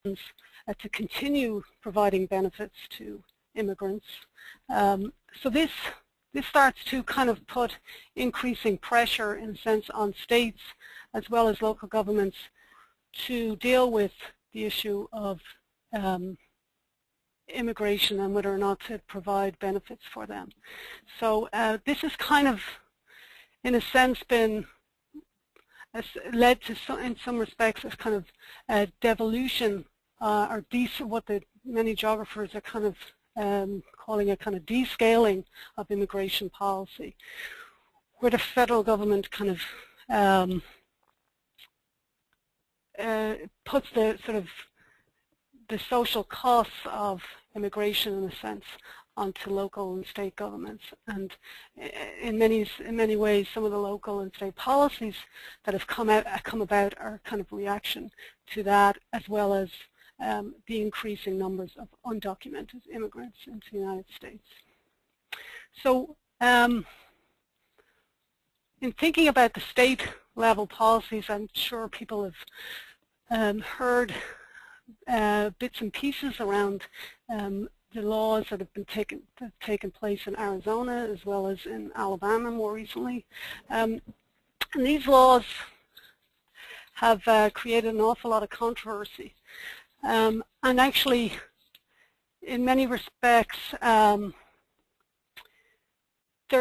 to continue providing benefits to immigrants. So this starts to kind of put increasing pressure, in a sense, on states as well as local governments to deal with the issue of immigration and whether or not to provide benefits for them. So this has kind of, in a sense, been led to, in some respects, as kind of a devolution or what the many geographers are kind of calling a kind of descaling of immigration policy, where the federal government kind of puts the sort of the social costs of immigration, in a sense, onto local and state governments. And in many ways, some of the local and state policies that have come about are kind of reaction to that, as well as the increasing numbers of undocumented immigrants into the United States. So in thinking about the state level policies, I'm sure people have heard bits and pieces around the laws that have been taken place in Arizona as well as in Alabama more recently. And these laws have created an awful lot of controversy. And actually, in many respects, there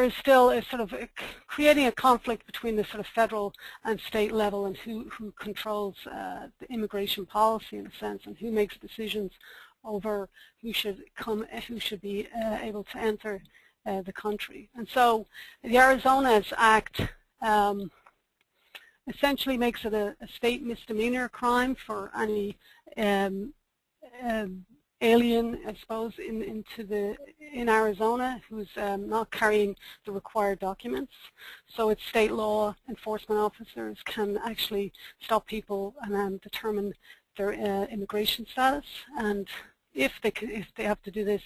is still a sort of creating a conflict between the sort of federal and state level and who controls the immigration policy, in a sense, and who makes decisions over who should be able to enter the country. And so the Arizona's Act essentially makes it a state misdemeanor crime for any alien, I suppose, in Arizona who's not carrying the required documents. So it's state law enforcement officers can actually stop people and determine their immigration status. And if they have to do this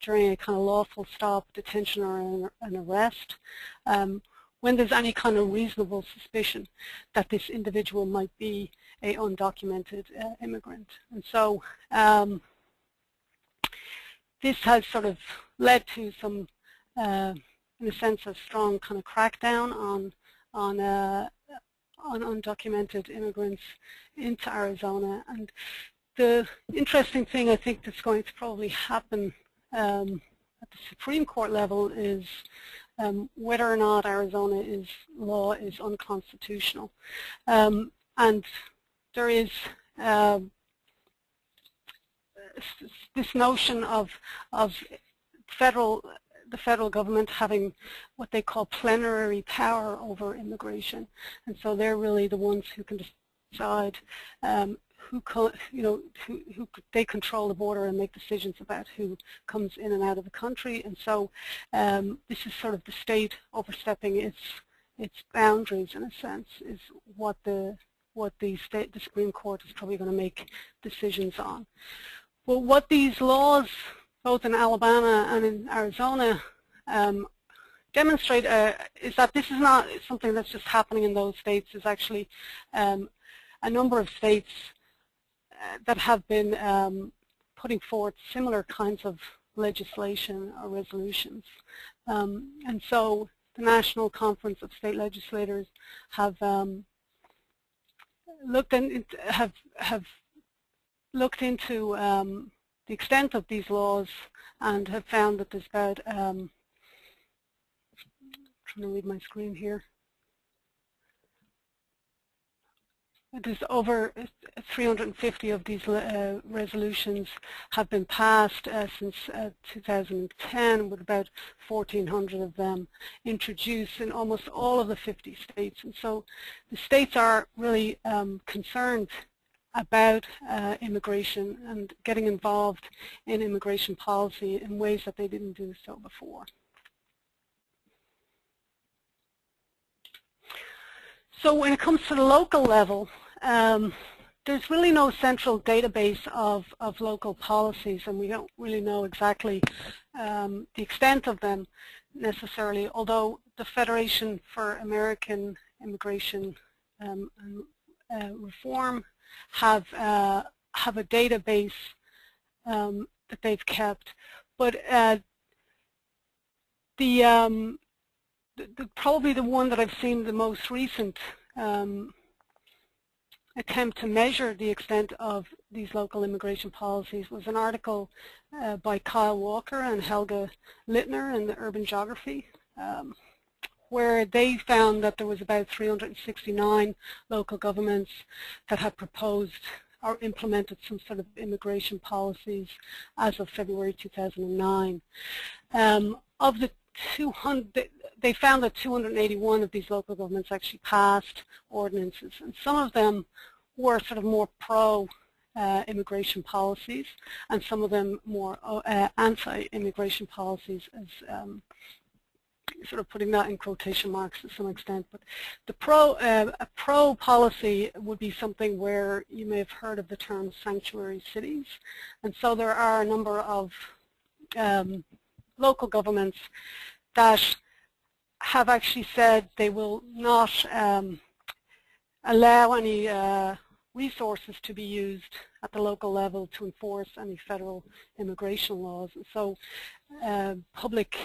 during a kind of lawful stop, detention, or an arrest, when there's any kind of reasonable suspicion that this individual might be an undocumented immigrant. And so this has sort of led to some, in a sense, a strong kind of crackdown on undocumented immigrants into Arizona. And the interesting thing I think that's going to probably happen at the Supreme Court level is whether or not Arizona's law is unconstitutional. And there is this notion of the federal government having what they call plenary power over immigration, and so they're really the ones who can decide who they control the border and make decisions about who comes in and out of the country. And so this is sort of the state overstepping its boundaries, in a sense, is what the Supreme Court is probably going to make decisions on. Well, what these laws, both in Alabama and in Arizona, demonstrate is that this is not something that's just happening in those states. There's actually a number of states that have been putting forth similar kinds of legislation or resolutions. And so the National Conference of State Legislators have looked into the extent of these laws and have found that there's about, I'm trying to read my screen here, there's over 350 of these resolutions have been passed since 2010, with about 1,400 of them introduced in almost all of the 50 states. And so the states are really concerned about immigration and getting involved in immigration policy in ways that they didn't do so before. So when it comes to the local level, there's really no central database of local policies, and we don't really know exactly the extent of them necessarily, although the Federation for American Immigration Reform have have a database that they've kept, but probably the one that I've seen the most recent attempt to measure the extent of these local immigration policies was an article by Kyle Walker and Helga Littner in the Urban Geography, where they found that there was about 369 local governments that had proposed or implemented some sort of immigration policies as of February 2009. Of the 200, they found that 281 of these local governments actually passed ordinances, and some of them were sort of more pro-immigration policies, and some of them more anti-immigration policies, as sort of putting that in quotation marks to some extent. But the a pro policy would be something where you may have heard of the term sanctuary cities, and so there are a number of local governments that have actually said they will not allow any resources to be used at the local level to enforce any federal immigration laws. And so public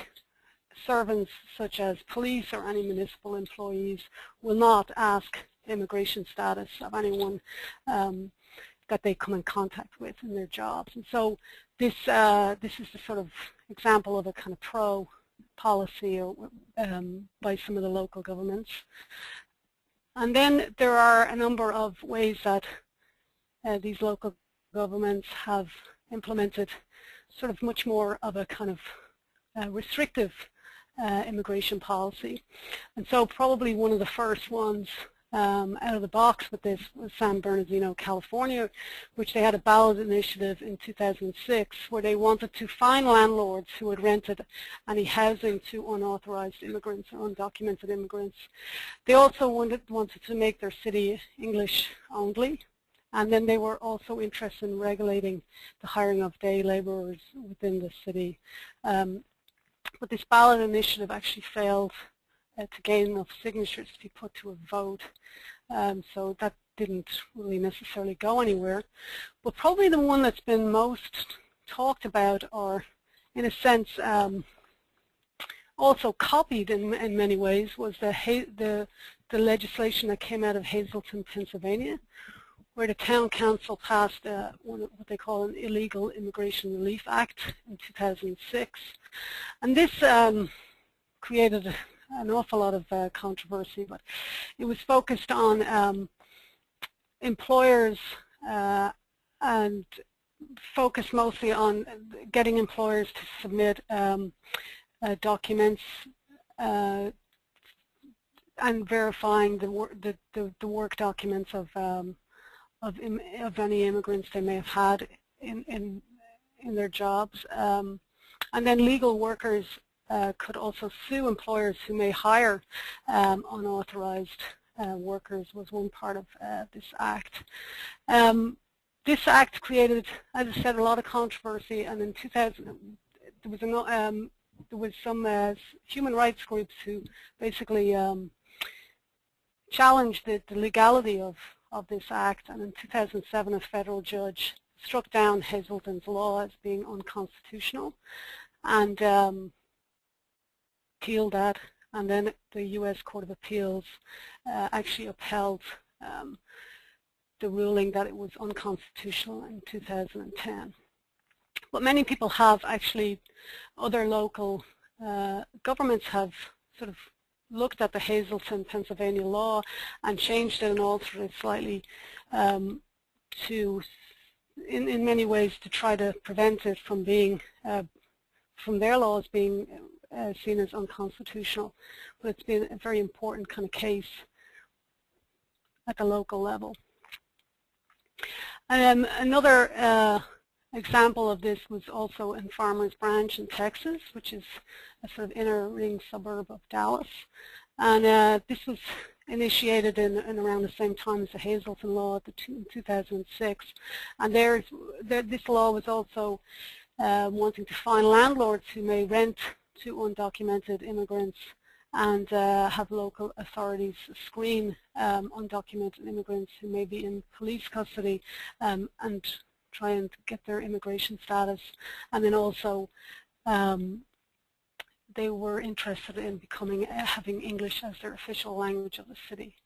servants such as police or any municipal employees will not ask immigration status of anyone that they come in contact with in their jobs. And so this is the sort of example of a kind of pro policy by some of the local governments. And then there are a number of ways that these local governments have implemented sort of much more of a kind of restrictive immigration policy. And so probably one of the first ones out of the box with this was San Bernardino, California, which they had a ballot initiative in 2006 where they wanted to fine landlords who had rented any housing to unauthorized immigrants or undocumented immigrants. They also wanted to make their city English only, and then they were also interested in regulating the hiring of day laborers within the city. But this ballot initiative actually failed to gain enough signatures to be put to a vote. So that didn't really necessarily go anywhere. But probably the one that's been most talked about, or in a sense also copied in many ways, was the legislation that came out of Hazleton, Pennsylvania, where the town council passed what they call an Illegal Immigration Relief Act in 2006. And this created an awful lot of controversy, but it was focused on employers and focused mostly on getting employers to submit documents and verifying the work documents of any immigrants they may have had in their jobs, and then legal workers could also sue employers who may hire unauthorized workers. Was one part of this act. This act created, as I said, a lot of controversy, and in 2000 there was some human rights groups who basically challenged the legality of this act, and in 2007 a federal judge struck down Hazleton's law as being unconstitutional and appealed that, and then the U.S. Court of Appeals actually upheld the ruling that it was unconstitutional in 2010. But many people have actually, other local governments have sort of looked at the Hazleton, Pennsylvania law and changed it and altered it slightly to, in many ways, to try to prevent it from being, from their laws being seen as unconstitutional. But it's been a very important kind of case at the local level. Another example of this was also in Farmers Branch in Texas, which is a sort of inner ring suburb of Dallas. And this was initiated in around the same time as the Hazleton law in 2006. And this law was also wanting to fine landlords who may rent to undocumented immigrants and have local authorities screen undocumented immigrants who may be in police custody and try and get their immigration status. And then also they were interested in becoming having English as their official language of the city.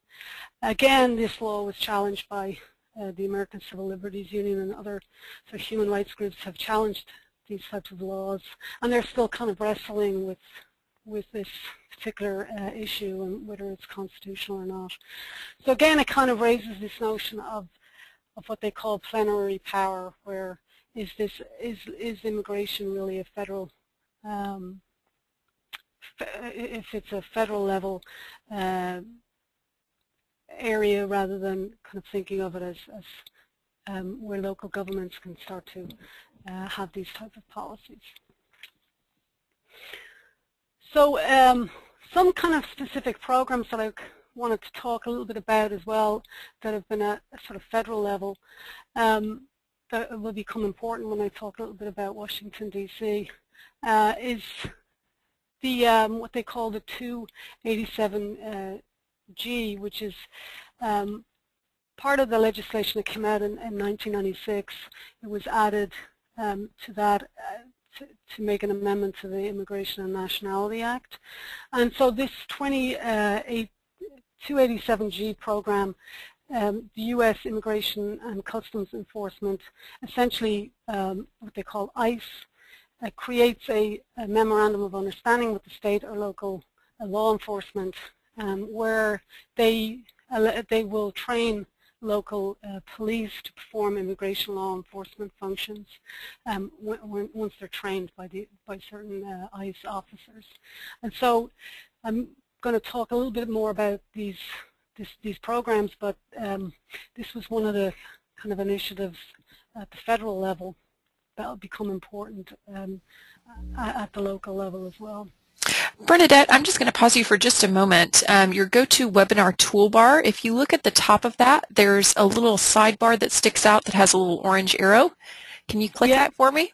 Again, this law was challenged by the American Civil Liberties Union, and other sort of human rights groups have challenged these types of laws, and they're still kind of wrestling with this particular issue and whether it's constitutional or not. So again, it kind of raises this notion of what they call plenary power, where is immigration really a federal, if it's a federal level area, rather than kind of thinking of it as where local governments can start to have these types of policies. So some kind of specific programs that I wanted to talk a little bit about as well that have been at a sort of federal level that will become important when I talk a little bit about Washington, D.C. Is the what they call the 287G, which is part of the legislation that came out in 1996. It was added to that to make an amendment to the Immigration and Nationality Act. And so this 287G program, the U.S. Immigration and Customs Enforcement, essentially what they call ICE, creates a memorandum of understanding with the state or local law enforcement where they will train local police to perform immigration law enforcement functions once they're trained by certain ICE officers. And so I'm going to talk a little bit more about these programs, but this was one of the kind of initiatives at the federal level that will become important at the local level as well. Bernadette, I'm just going to pause you for just a moment. Your GoToWebinar toolbar, if you look at the top of that, there's a little sidebar that sticks out that has a little orange arrow. Can you click that for me?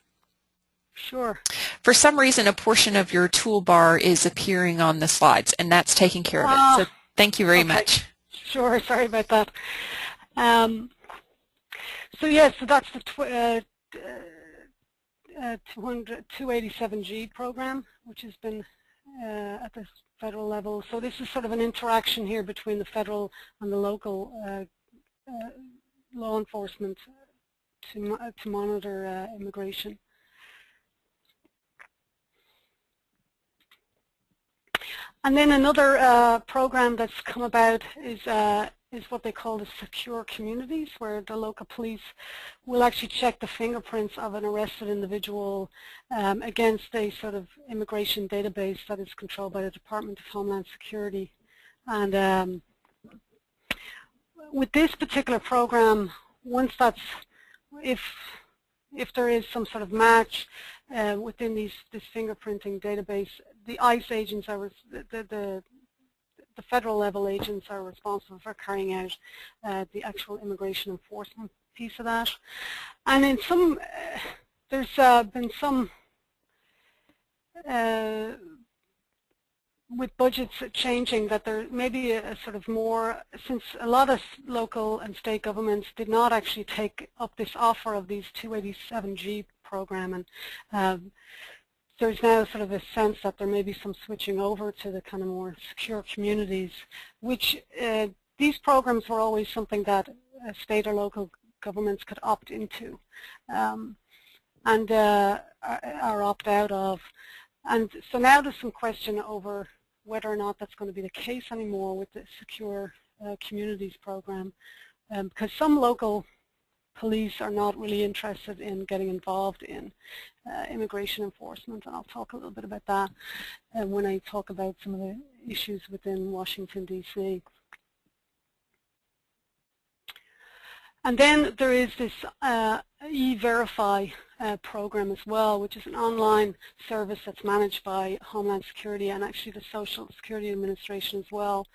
Sure. For some reason, a portion of your toolbar is appearing on the slides, and that's taking care of it. So thank you very much. Sure. Sorry about that. So yes, so that's the 287G program, which has been at the federal level. So this is sort of an interaction here between the federal and the local law enforcement to monitor immigration. And then another program that's come about is what they call the secure communities, where the local police will actually check the fingerprints of an arrested individual against a sort of immigration database that is controlled by the Department of Homeland Security. And with this particular program, once that's, if there is some sort of match within this fingerprinting database, the ICE agents are the federal level agents are responsible for carrying out the actual immigration enforcement piece of that. And in some, there's been some, with budgets changing, that there may be a sort of more, since a lot of local and state governments did not actually take up this offer of these 287G program, and there's now sort of a sense that there may be some switching over to the kind of more secure communities, which these programs were always something that state or local governments could opt into and are opt out of. And so now there's some question over whether or not that's going to be the case anymore with the secure communities program, because some local police are not really interested in getting involved in immigration enforcement, and I'll talk a little bit about that when I talk about some of the issues within Washington, D.C. And then there is this E-Verify program as well, which is an online service that's managed by Homeland Security and actually the Social Security Administration as well,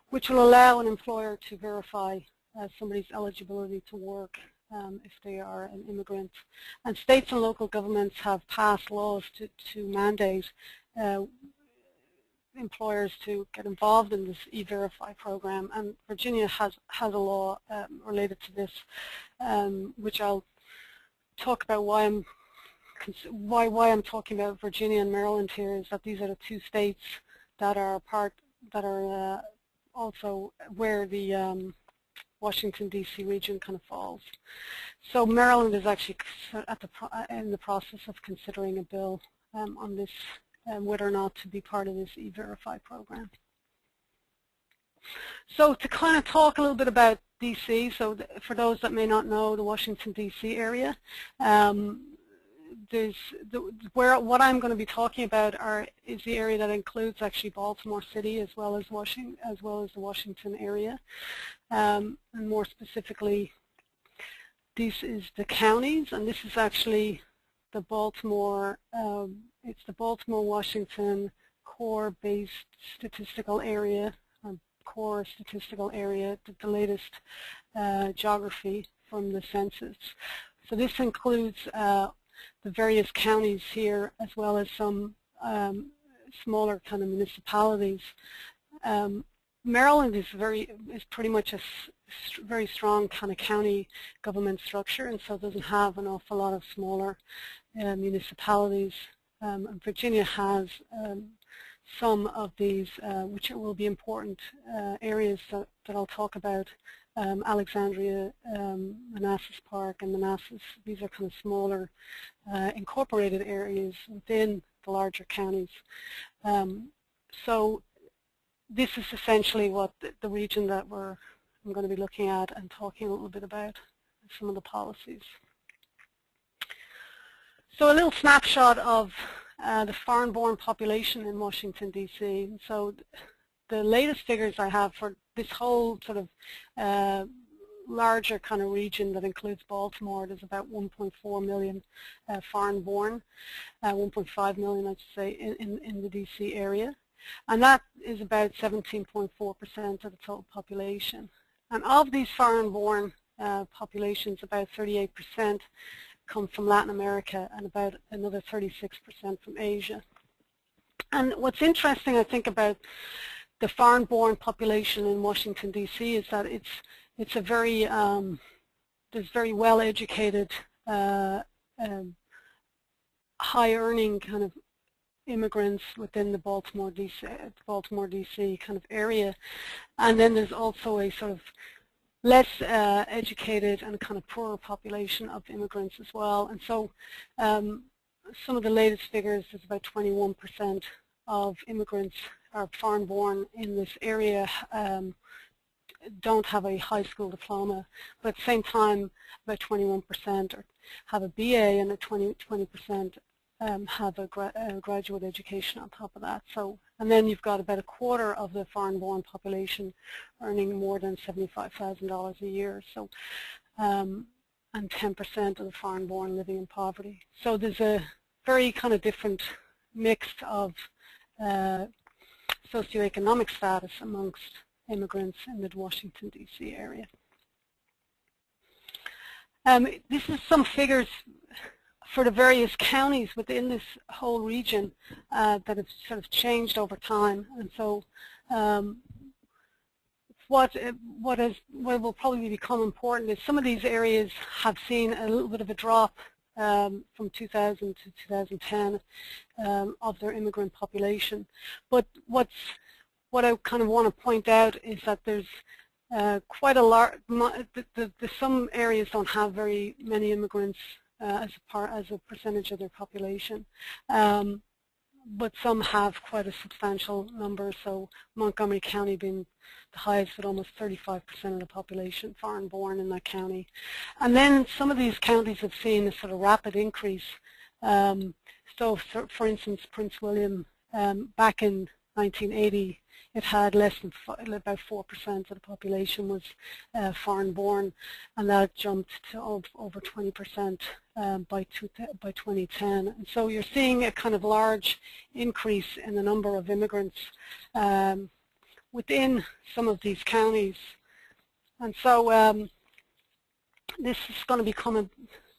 which will allow an employer to verify somebody's eligibility to work if they are an immigrant. And states and local governments have passed laws to mandate employers to get involved in this E-Verify program, and Virginia has a law related to this, which I'll talk about why I'm talking about Virginia and Maryland here, is that these are the two states that are also where the Washington D.C. region kind of falls. So Maryland is actually in the process of considering a bill on this, whether or not to be part of this E-Verify program. So to kind of talk a little bit about D.C., so for those that may not know the Washington D.C. area, what I'm going to be talking about is the area that includes actually Baltimore City as well as the Washington area, and more specifically, this is the counties, and this is actually the Baltimore. It's the Baltimore-Washington core-based statistical area, core statistical area, the latest geography from the census. So this includes the various counties here, as well as some smaller kind of municipalities. Maryland is pretty much a very strong kind of county government structure, and so doesn't have an awful lot of smaller municipalities. And Virginia has some of these, which will be important areas that I'll talk about. Alexandria, Manassas Park, and Manassas. These are kind of smaller incorporated areas within the larger counties. So this is essentially what the region that I'm going to be looking at and talking a little bit about some of the policies. So a little snapshot of the foreign-born population in Washington, D.C. So the latest figures I have for this whole sort of larger kind of region that includes Baltimore, there's about 1.4 million foreign-born, 1.5 million, I'd say, in the D.C. area. And that is about 17.4% of the total population. And of these foreign-born populations, about 38% come from Latin America and about another 36% from Asia. And what's interesting, I think, about the foreign-born population in Washington, D.C. is that it's a very there's very well-educated, high-earning kind of immigrants within the Baltimore, D.C. kind of area, and then there's also a sort of less educated and kind of poorer population of immigrants as well. And so some of the latest figures is about 21% of immigrants are foreign-born in this area don't have a high school diploma, but at the same time about 21% have a BA and 20% have a graduate education on top of that. So, and then you've got about a quarter of the foreign-born population earning more than $75,000 a year. So, and 10% of the foreign-born living in poverty. So there's a very kind of different mix of socioeconomic status amongst immigrants in the Washington, D.C. area. This is some figures for the various counties within this whole region that have sort of changed over time. And so what will probably become important is some of these areas have seen a little bit of a drop from 2000 to 2010 of their immigrant population. But what I kind of want to point out is that there's quite a large, some areas don't have very many immigrants as a percentage of their population, but some have quite a substantial number. So Montgomery County being the highest with almost 35% of the population foreign-born in that county. And then some of these counties have seen a sort of rapid increase. So for instance, Prince William, back in 1980, it had less than about 4% of the population was foreign-born, and that jumped to over 20% by 2010. And so you're seeing a kind of large increase in the number of immigrants within some of these counties. And so this is going to become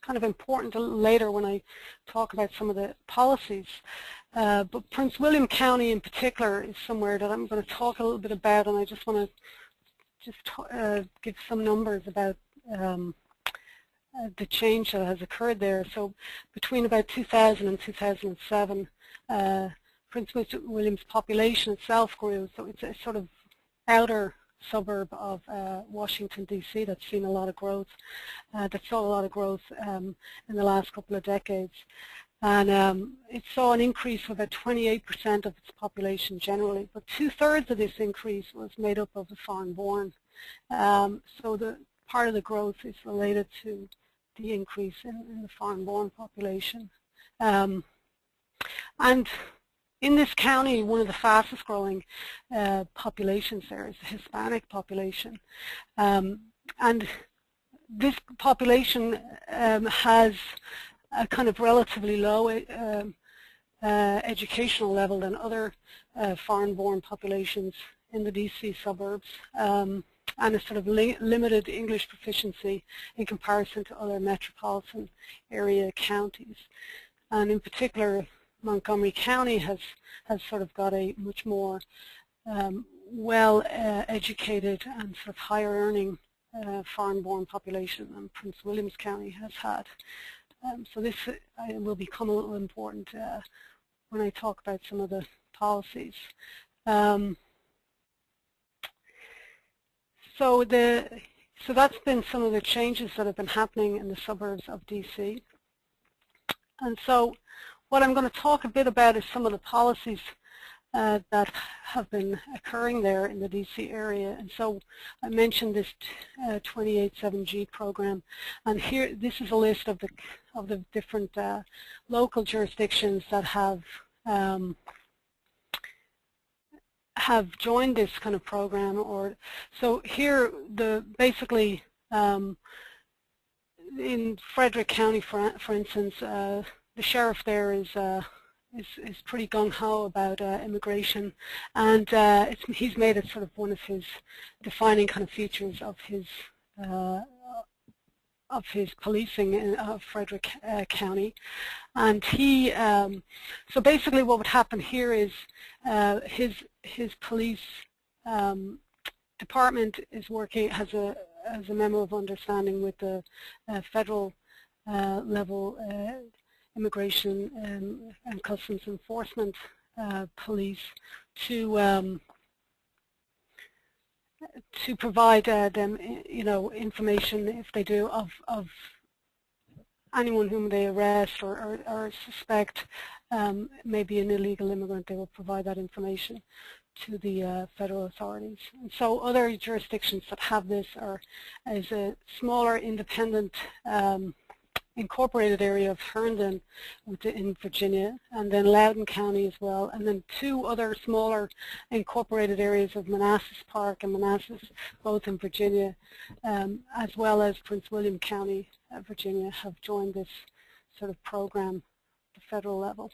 kind of important later when I talk about some of the policies. But Prince William County in particular is somewhere that I'm going to talk a little bit about, and I just want to give some numbers about the change that has occurred there. So between about 2000 and 2007, Prince William's population itself grew, so it's a sort of outer suburb of Washington, D.C. that's seen a lot of growth, that saw a lot of growth in the last couple of decades. And it saw an increase of about 28% of its population generally, but 2/3 of this increase was made up of the foreign-born. So the part of the growth is related to the increase in the foreign-born population. And in this county, one of the fastest growing populations there is the Hispanic population. And this population has a kind of relatively low educational level than other foreign-born populations in the DC suburbs, and a sort of limited English proficiency in comparison to other metropolitan area counties. And in particular, Montgomery County has sort of got a much more well-educated and sort of higher-earning foreign-born population than Prince William's County has had. So this will become a little important when I talk about some of the policies. So that's been some of the changes that have been happening in the suburbs of DC. And so what I'm going to talk a bit about is some of the policies that have been occurring there in the DC area. And so I mentioned this 287G program, and here this is a list of the different local jurisdictions that have joined this kind of program. Or so here, basically in Frederick County, for instance, the sheriff there is pretty gung-ho about immigration, and he's made it sort of one of his defining kind of features of his policing of Frederick County. And he, so basically what would happen here is his police department is working, has a memo of understanding with the federal level immigration and customs enforcement police to provide them, information if they do of anyone whom they arrest or suspect may be an illegal immigrant. They will provide that information to the federal authorities. And so other jurisdictions that have this is a smaller independent incorporated area of Herndon in Virginia, and then Loudoun County as well, and then two other smaller incorporated areas of Manassas Park and Manassas, both in Virginia, as well as Prince William County, Virginia, have joined this sort of program at the federal level.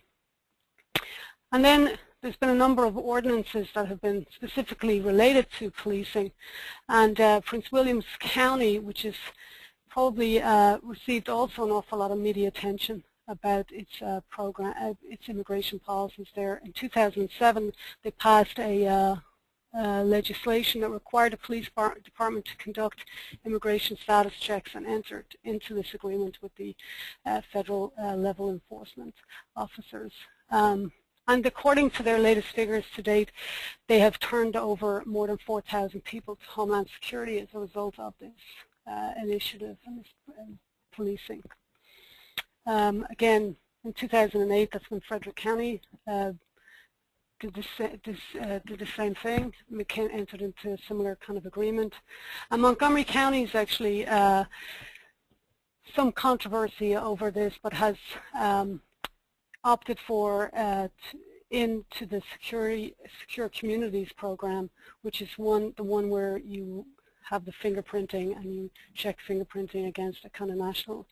And then there's been a number of ordinances that have been specifically related to policing, and Prince William's County, which is probably received also an awful lot of media attention about its program, its immigration policies there. In 2007, they passed a legislation that required the police department to conduct immigration status checks and entered into this agreement with the federal level enforcement officers. And according to their latest figures to date, they have turned over more than 4,000 people to Homeland Security as a result of this initiative and policing. Again, in 2008, that's when Frederick County did the same thing. Entered into a similar kind of agreement. And Montgomery County is actually some controversy over this, but has opted for into the Secure Communities program, which is the one where you have the fingerprinting and you check fingerprinting against a kind of national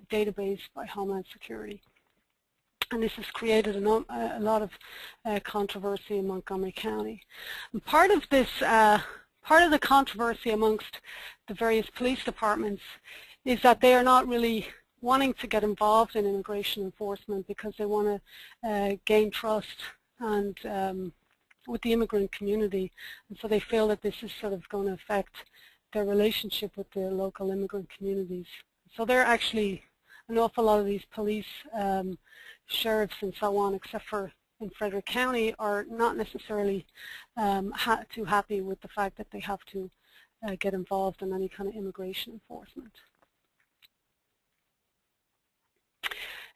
database by Homeland Security. And this has created a lot of controversy in Montgomery County. And part of the controversy amongst the various police departments is that they are not really wanting to get involved in immigration enforcement because they want to gain trust and with the immigrant community, and so they feel that this is sort of going to affect their relationship with the local immigrant communities. So they're actually, an awful lot of these police, sheriffs and so on, except for in Frederick County, are not necessarily too happy with the fact that they have to get involved in any kind of immigration enforcement.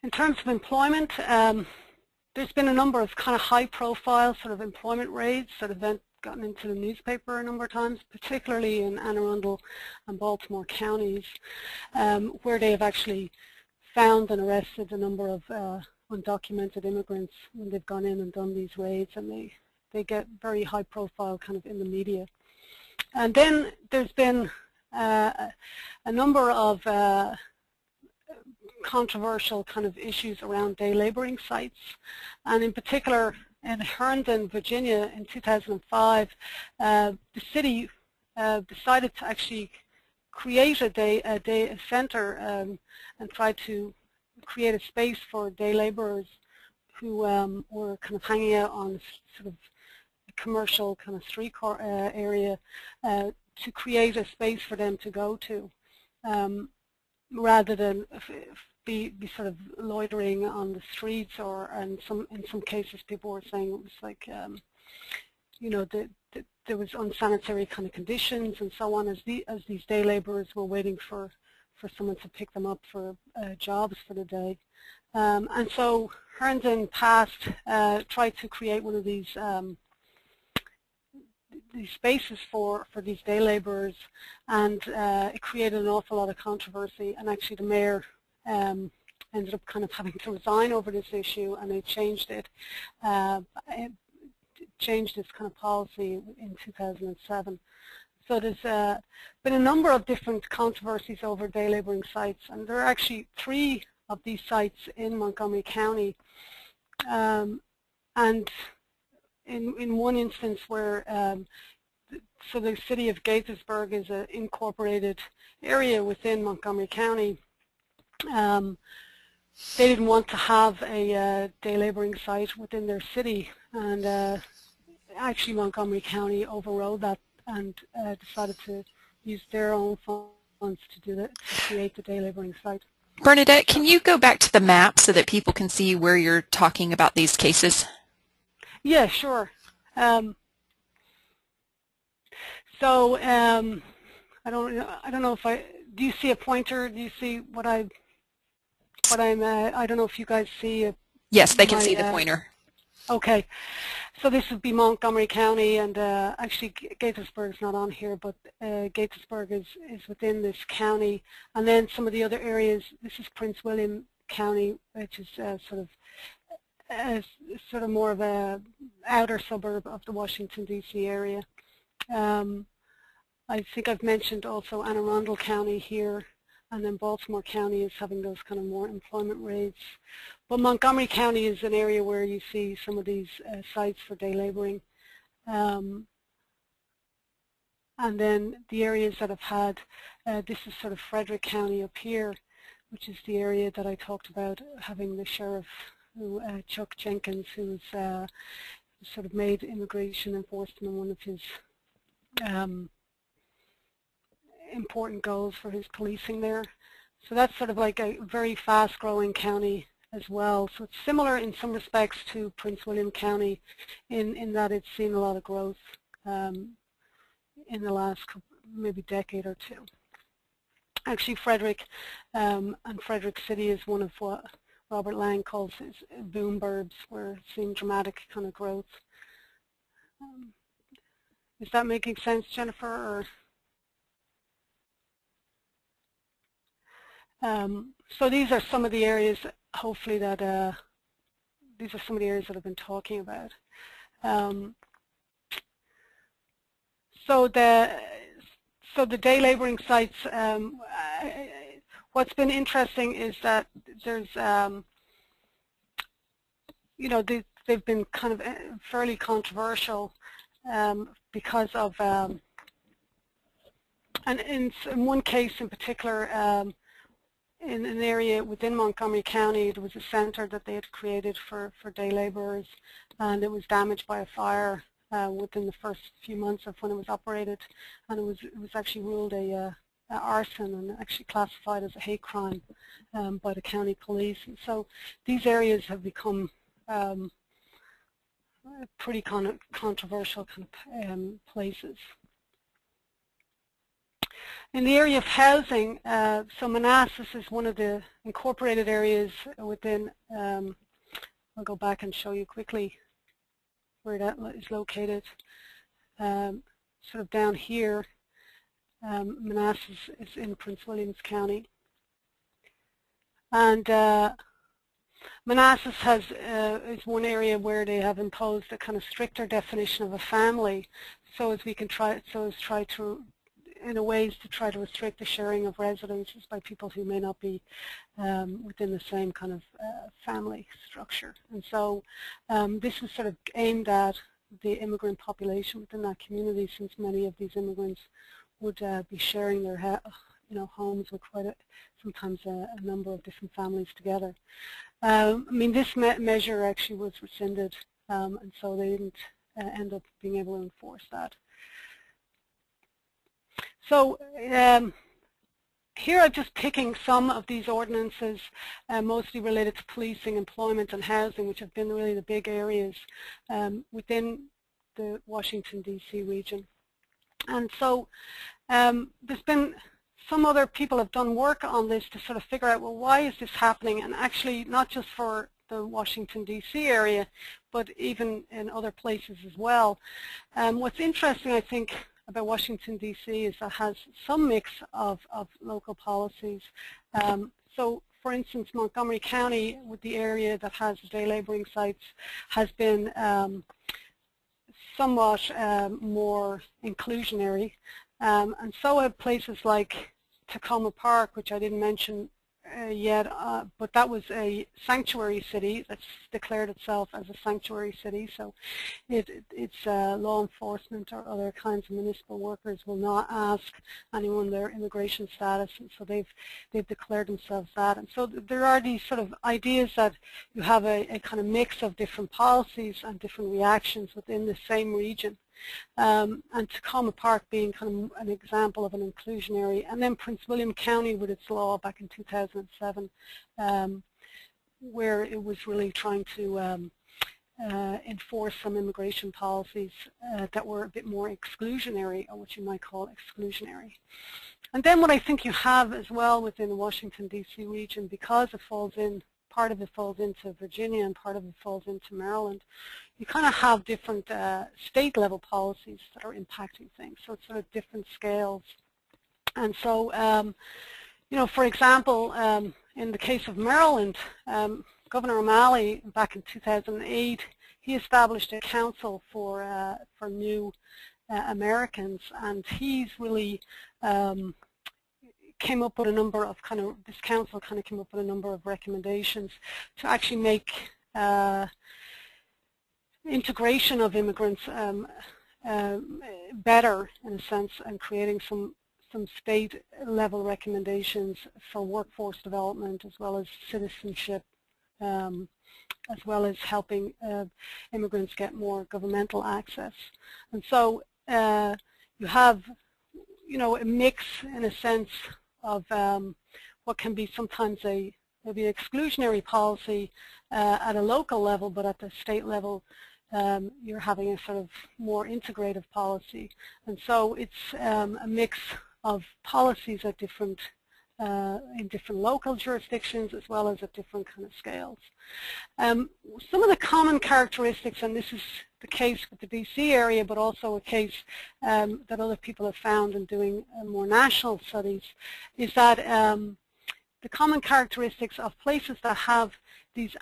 In terms of employment, there's been a number of kind of high-profile sort of employment raids that have gotten into the newspaper a number of times, particularly in Anne Arundel and Baltimore counties, where they have actually found and arrested a number of undocumented immigrants when they've gone in and done these raids, and they get very high-profile kind of in the media. And then there's been a number of controversial kind of issues around day laboring sites, and in particular in Herndon, Virginia in 2005, the city decided to actually create a center and try to create a space for day laborers who were kind of hanging out on sort of a commercial kind of street area to create a space for them to go to, rather than be sort of loitering on the streets, or in some cases people were saying it was like you know, there was unsanitary kind of conditions and so on as these day laborers were waiting for someone to pick them up for jobs for the day. And so Herndon passed, tried to create one of these spaces for these day laborers, and it created an awful lot of controversy, and actually the mayor ended up kind of having to resign over this issue, and they changed it, changed its kind of policy in 2007. So there's been a number of different controversies over day laboring sites, and there are actually 3 of these sites in Montgomery County, and in one instance where so the city of Gaithersburg is an incorporated area within Montgomery County. They didn't want to have a day laboring site within their city, and actually Montgomery County overrode that and decided to use their own funds to do that, to create the day laboring site. Bernadette, can you go back to the map so that people can see where you're talking about these cases? Yeah, sure. So I don't know if do you see a pointer? Do you see what I'm? I don't know if you guys see. Yes, they can see the pointer. Okay, so this would be Montgomery County, and actually Gaithersburg's not on here, but Gaithersburg is within this county, and then some of the other areas. This is Prince William County, which is sort of more of a outer suburb of the Washington D.C. area. I think I've mentioned also Anne Arundel County here, and then Baltimore County is having those kind of more employment rates. But Montgomery County is an area where you see some of these sites for day laboring. And then the areas that have had, this is sort of Frederick County up here, which is the area that I talked about having the sheriff, Chuck Jenkins, who's sort of made immigration enforcement one of his important goals for his policing there. So that's sort of like a very fast-growing county as well. So it's similar in some respects to Prince William County in that it's seen a lot of growth in the last maybe decade or two. Actually, Frederick and Frederick City is one of what Robert Lang calls his boom burbs, where it's seen dramatic kind of growth. Is that making sense, Jennifer? Or so these are some of the areas, hopefully, that these are some of the areas that I've been talking about. So the day laboring sites, what's been interesting is that there's, you know, they've been kind of fairly controversial because of, and in one case in particular, in an area within Montgomery County. There was a center that they had created for day laborers, and it was damaged by a fire within the first few months of when it was operated, and it was actually ruled a arson and actually classified as a hate crime by the county police. And so these areas have become pretty controversial places. In the area of housing, so Manassas is one of the incorporated areas within, I'll go back and show you quickly where that is located. Sort of down here, Manassas is in Prince William County. And Manassas is one area where they have imposed a kind of stricter definition of a family, so as try to, in a ways, to try to restrict the sharing of residences by people who may not be within the same kind of family structure. And so this was sort of aimed at the immigrant population within that community, since many of these immigrants would be sharing their homes with sometimes a number of different families together. I mean, this measure actually was rescinded, and so they didn't end up being able to enforce that. So here I'm just picking some of these ordinances, mostly related to policing, employment, and housing, which have been really the big areas within the Washington, D.C. region. And so there's been some other people have done work on this to sort of figure out, well, why is this happening? And actually, not just for the Washington, D.C. area, but even in other places as well. What's interesting, I think, about Washington, D.C. is that it has some mix of local policies. So, for instance, Montgomery County, with the area that has day laboring sites, has been somewhat more inclusionary. And so have places like Tacoma Park, which I didn't mention yet, but that was a sanctuary city that's declared itself as a sanctuary city. So its law enforcement or other kinds of municipal workers will not ask anyone their immigration status, and so they've declared themselves that. And so there are these sort of ideas that you have a kind of mix of different policies and different reactions within the same region. And Tacoma Park being kind of an example of an inclusionary, and then Prince William County with its law back in 2007, where it was really trying to enforce some immigration policies that were a bit more exclusionary, or what you might call exclusionary. And then what I think you have as well within the Washington, D.C. region, because it falls in, part of it falls into Virginia and part of it falls into Maryland, you kind of have different state-level policies that are impacting things. So it's sort of different scales. And so, for example, in the case of Maryland, Governor O'Malley, back in 2008, he established a council for new Americans, and he's really came up with a number of this council kind of came up with a number of recommendations to actually make integration of immigrants better, in a sense, and creating some state-level recommendations for workforce development, as well as citizenship, as well as helping immigrants get more governmental access. And so you have, a mix, in a sense, of what can be sometimes maybe an exclusionary policy at a local level, but at the state level, you're having a sort of more integrative policy. And so it's a mix of policies at different in different local jurisdictions, as well as at different kind of scales. Some of the common characteristics, and this is the case with the DC area, but also a case that other people have found in doing more national studies, is that the common characteristics of places that have these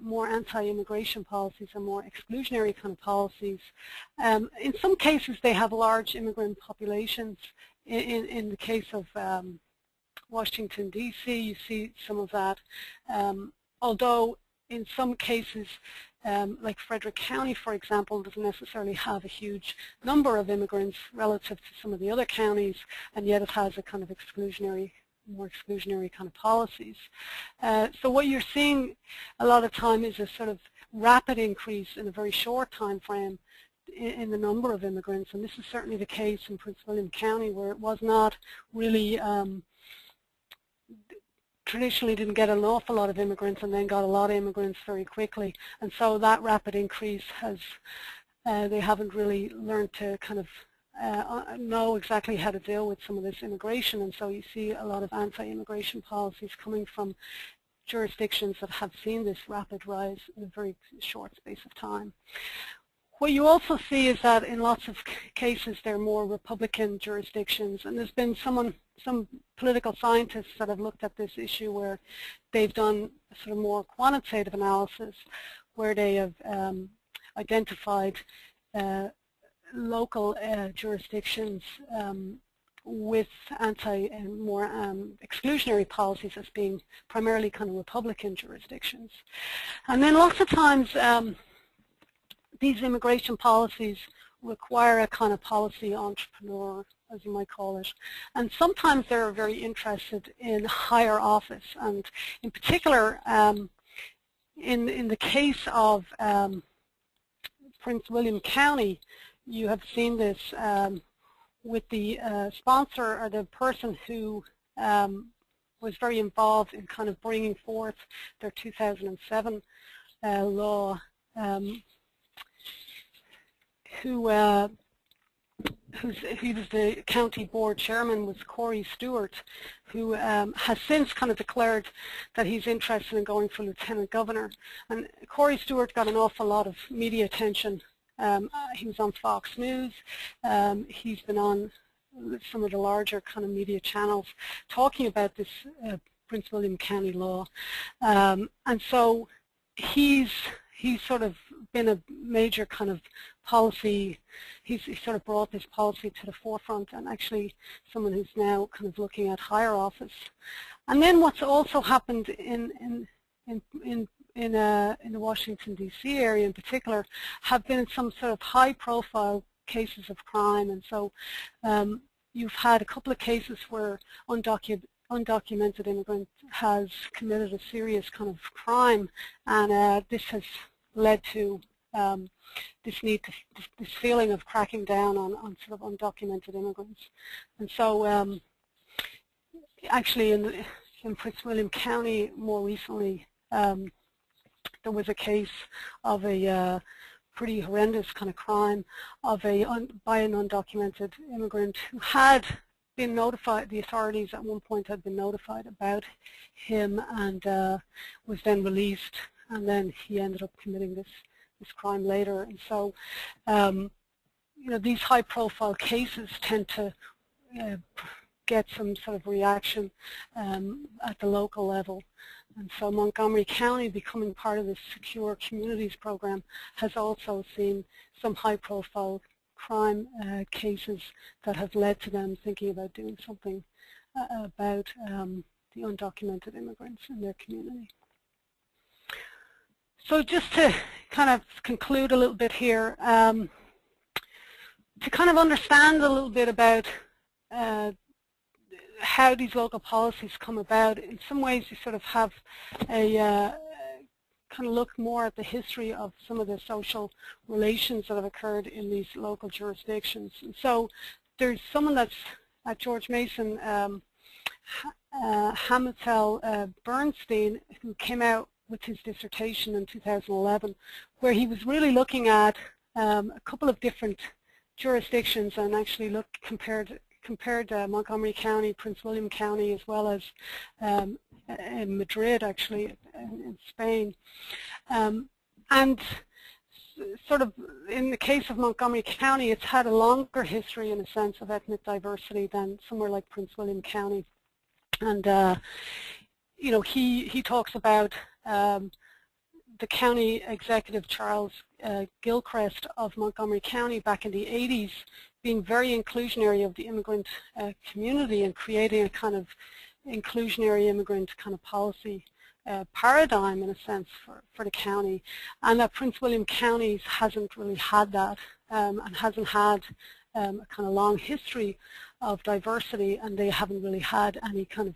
more anti-immigration policies and more exclusionary kind of policies, in some cases they have large immigrant populations. In the case of Washington, D.C., you see some of that, although in some cases, like Frederick County, for example, doesn't necessarily have a huge number of immigrants relative to some of the other counties, and yet it has a kind of exclusionary more exclusionary kind of policies. So what you're seeing a lot of time is a sort of rapid increase in a very short time frame in the number of immigrants, and this is certainly the case in Prince William County, where it was not really traditionally didn't get an awful lot of immigrants and then got a lot of immigrants very quickly, and so that rapid increase has they haven't really learned to kind of know exactly how to deal with some of this immigration, and so you see a lot of anti-immigration policies coming from jurisdictions that have seen this rapid rise in a very short space of time. What you also see is that in lots of cases they're more Republican jurisdictions, and there's been some political scientists that have looked at this issue where they've done sort of more quantitative analysis where they have identified local jurisdictions with more exclusionary policies as being primarily kind of Republican jurisdictions. And then lots of times these immigration policies require a kind of policy entrepreneur, as you might call it, and sometimes they're very interested in higher office, and in particular in the case of Prince William County, you have seen this with the sponsor or the person who was very involved in kind of bringing forth their 2007 law, he was the county board chairman, was Corey Stewart, who has since kind of declared that he's interested in going for lieutenant governor. And Corey Stewart got an awful lot of media attention. He was on Fox News. He's been on some of the larger kind of media channels talking about this Prince William County law. And so he's sort of been a major kind of policy, he's sort of brought this policy to the forefront, and actually someone who's now kind of looking at higher office. And then what's also happened in the Washington DC area in particular have been some sort of high profile cases of crime, and so you've had a couple of cases where undocumented immigrant has committed a serious kind of crime, and this has led to this feeling of cracking down on sort of undocumented immigrants. And so actually in Prince William County more recently there was a case of a pretty horrendous kind of crime of by an undocumented immigrant who had been notified, the authorities at one point had been notified about him, and was then released, and then he ended up committing this crime later. And so you know, these high profile cases tend to get some sort of reaction at the local level. And so Montgomery County, becoming part of the Secure Communities program, has also seen some high profile crime cases that have led to them thinking about doing something about the undocumented immigrants in their community. So just to kind of conclude a little bit here, to kind of understand a little bit about how these local policies come about, in some ways you sort of have a kind of look more at the history of some of the social relations that have occurred in these local jurisdictions. And so there's someone that's at George Mason, Hamilton Bernstein, who came out with his dissertation in 2011, where he was really looking at a couple of different jurisdictions and actually compared Montgomery County, Prince William County, as well as in Madrid, actually, in Spain. And sort of in the case of Montgomery County, it's had a longer history in a sense of ethnic diversity than somewhere like Prince William County. And you know, he talks about the county executive, Charles Gilchrist of Montgomery County, back in the 80s, being very inclusionary of the immigrant community and creating a kind of inclusionary immigrant kind of policy paradigm, in a sense, for the county. And that Prince William County hasn't really had that, and hasn't had a kind of long history of diversity, and they haven't really had any kind of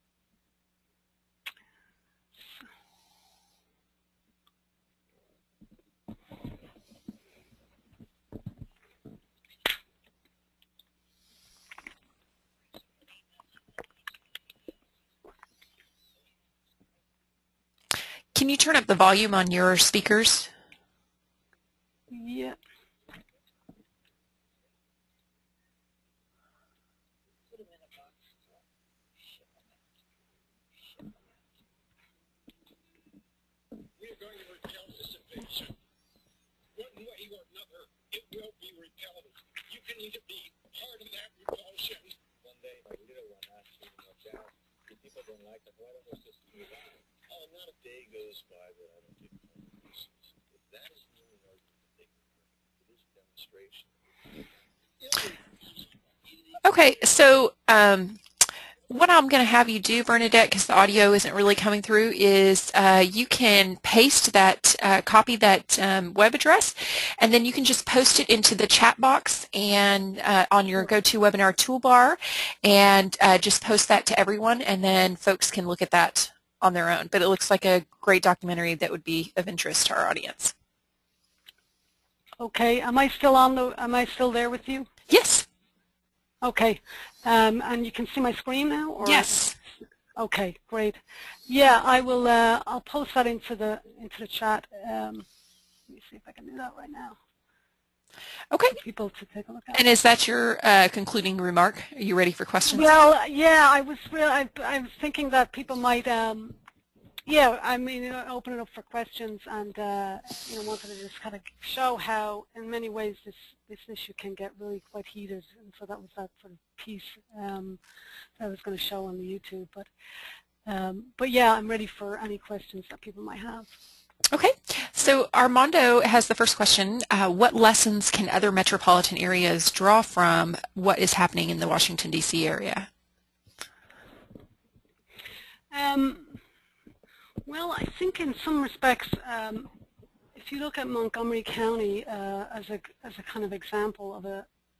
Can you turn up the volume on your speakers? Yeah. It will be repelled. You can either be part of that repulsion. One day, we don't want to ask you much out. If people don't like it, why don't we just move on? Oh, not a day goes by that I don't take photos. If that is the only argument that they can bring to this demonstration. Okay, so what I'm going to have you do, Bernadette, because the audio isn't really coming through, is you can paste that, copy that web address, and then you can just post it into the chat box and on your GoToWebinar toolbar, and just post that to everyone, and then folks can look at that on their own. But it looks like a great documentary that would be of interest to our audience. Okay, am I still there with you? Yes. Okay, and you can see my screen now? Or? Yes. Okay, great. Yeah, I will. I'll post that into the chat. Let me see if I can do that right now. Okay. For people to take a look at. And is that your concluding remark? Are you ready for questions? Well, yeah, I was thinking that people might. Yeah, I mean, open it up for questions, and wanted to just kind of show how, in many ways, this issue can get really quite heated, and so that was that sort of piece that I was going to show on the YouTube. But yeah, I'm ready for any questions that people might have. Okay, so Armando has the first question. What lessons can other metropolitan areas draw from what is happening in the Washington, D.C. area? Well, I think in some respects, if you look at Montgomery County as a kind of example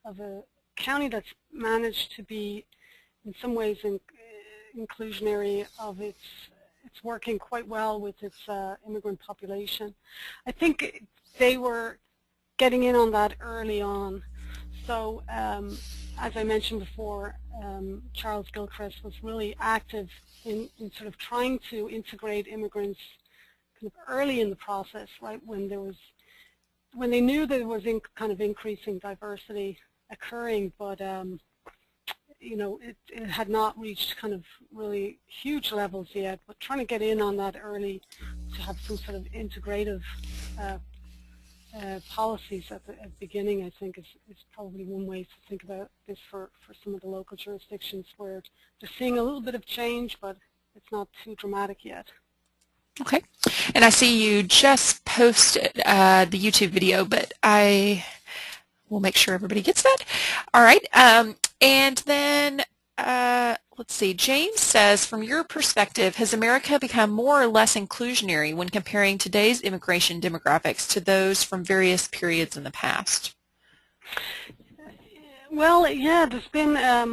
of a county that's managed to be, in some ways, inclusionary of it's working quite well with its immigrant population. I think they were getting in on that early on. So, as I mentioned before, Charles Gilchrist was really active in sort of trying to integrate immigrants kind of early in the process, right, when they knew there was kind of increasing diversity occurring, but it had not reached kind of really huge levels yet, but trying to get in on that early to have some sort of integrative policies at the beginning, I think, is probably one way to think about this for some of the local jurisdictions where they're seeing a little bit of change, but it's not too dramatic yet. Okay, and I see you just posted the YouTube video, but I will make sure everybody gets that. All right, and then let's see, James says, from your perspective, has America become more or less inclusionary when comparing today's immigration demographics to those from various periods in the past? Well, yeah, there's been, I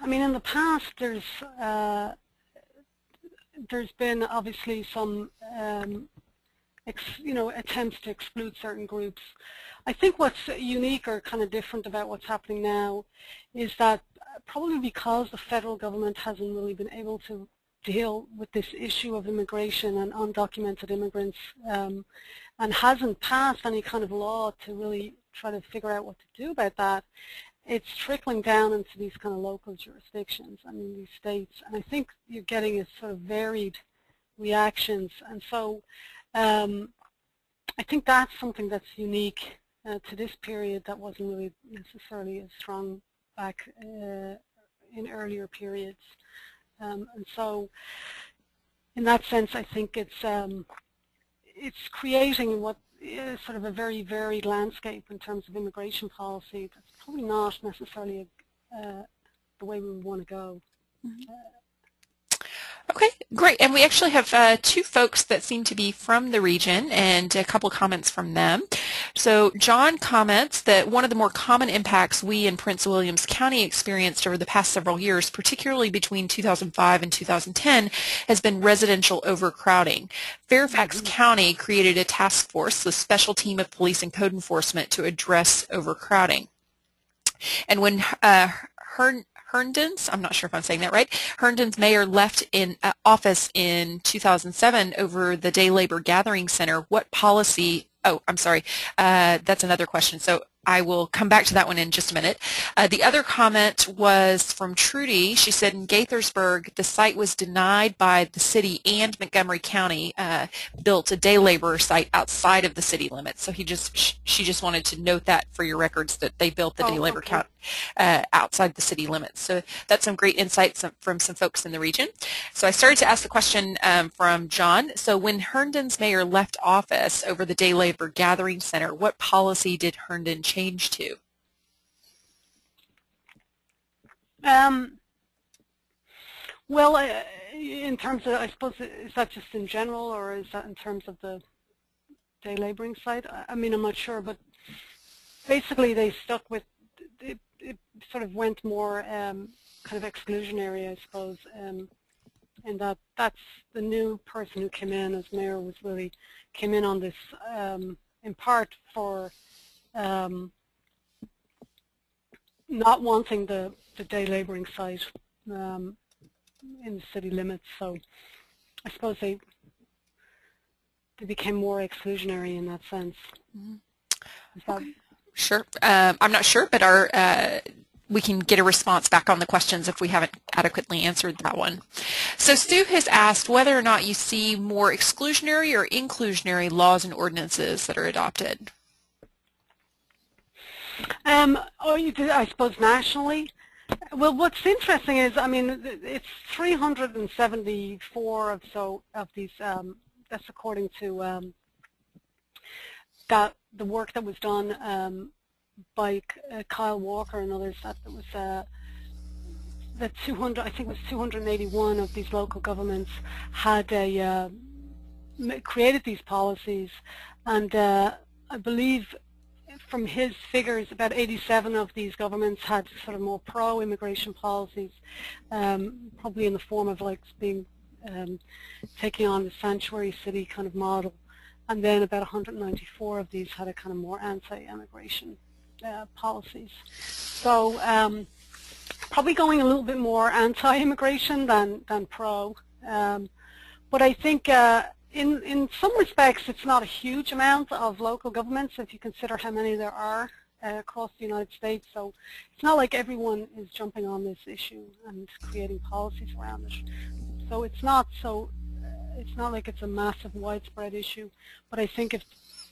mean, in the past there's been obviously some, attempts to exclude certain groups. I think what's unique or kind of different about what's happening now is that probably because the federal government hasn't really been able to deal with this issue of immigration and undocumented immigrants and hasn't passed any kind of law to really try to figure out what to do about that, it's trickling down into these kind of local jurisdictions and in these states. And I think you're getting a sort of varied reactions. And so I think that's something that's unique to this period that wasn't really necessarily as strong back in earlier periods. And so in that sense, I think it's creating what is sort of a very varied landscape in terms of immigration policy that's probably not necessarily the way we would want to go. Okay, great. And we actually have two folks that seem to be from the region and a couple comments from them. So John comments that one of the more common impacts we in Prince William County experienced over the past several years, particularly between 2005 and 2010, has been residential overcrowding. Fairfax County created a task force, a special team of police and code enforcement, to address overcrowding. And when Herndon's, I'm not sure if I'm saying that right, Herndon's mayor left in office in 2007 over the Day Labor Gathering Center. What policy, oh, I'm sorry, that's another question. So I will come back to that one in just a minute. The other comment was from Trudy. She said in Gaithersburg, the site was denied by the city and Montgomery County built a day labor site outside of the city limits. So she just wanted to note that for your records that they built the day labor count outside the city limits. So that's some great insights from some folks in the region. So I started to ask the question from John. So when Herndon's mayor left office over the Day Labor Gathering Center, what policy did Herndon change to? Well, in terms of, I suppose, is that just in general, or is that in terms of the day laboring site? I mean, I'm not sure, but basically they stuck with, it sort of went more kind of exclusionary, I suppose, and that's the new person who came in as mayor was really, came in on this in part for not wanting the day laboring site in the city limits. So I suppose they became more exclusionary in that sense. Mm-hmm. Okay. Sure. I'm not sure, but we can get a response back on the questions if we haven't adequately answered that one. So Stu has asked whether or not you see more exclusionary or inclusionary laws and ordinances that are adopted. You did, I suppose, nationally. Well, what's interesting is, I mean, it's 374 of these. That's according to the work that was done by Kyle Walker and others. That was that 200. I think it was 281 of these local governments had created these policies, and I believe, from his figures, about 87 of these governments had sort of more pro-immigration policies, probably in the form of like being taking on the sanctuary city kind of model, and then about 194 of these had a kind of more anti-immigration policies. So probably going a little bit more anti-immigration than pro, but I think in some respects, it's not a huge amount of local governments if you consider how many there are across the United States. So it's not like everyone is jumping on this issue and creating policies around it. So it's not like it's a massive, widespread issue. But I think if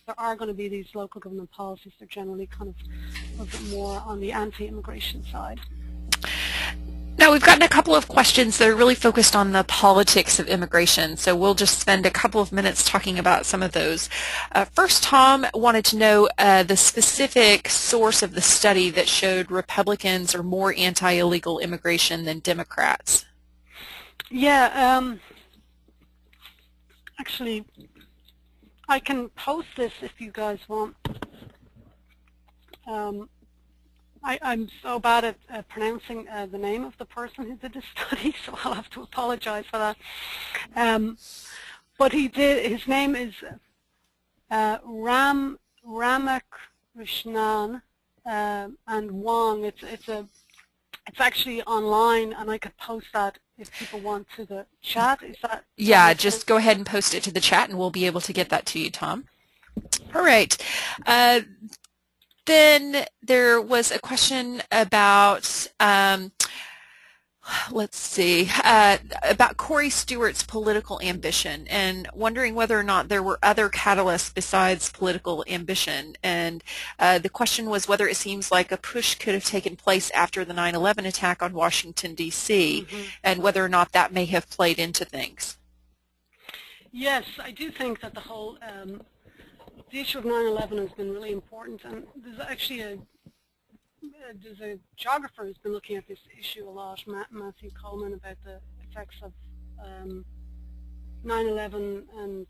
there are going to be these local government policies, they're generally kind of a little bit more on the anti-immigration side. Now, we've gotten a couple of questions that are really focused on the politics of immigration, so we'll just spend a couple of minutes talking about some of those. First, Tom wanted to know the specific source of the study that showed Republicans are more anti-illegal immigration than Democrats. Yeah, actually, I can post this if you guys want. I'm so bad at pronouncing the name of the person who did the study, so I'll have to apologize for that. But his name is Ramakrishnan and Wong. It's actually online, and I could post that if people want to the chat. Is that? Yeah, just go ahead and post it to the chat, and we'll be able to get that to you, Tom. All right. Then there was a question about, let's see, about Corey Stewart's political ambition, and wondering whether or not there were other catalysts besides political ambition. And the question was whether it seems like a push could have taken place after the 9/11 attack on Washington, D.C., and whether or not that may have played into things. Yes, I do think that the whole the issue of 9/11 has been really important, and there's actually a geographer who's been looking at this issue a lot, Matthew Coleman, about the effects of 9/11 and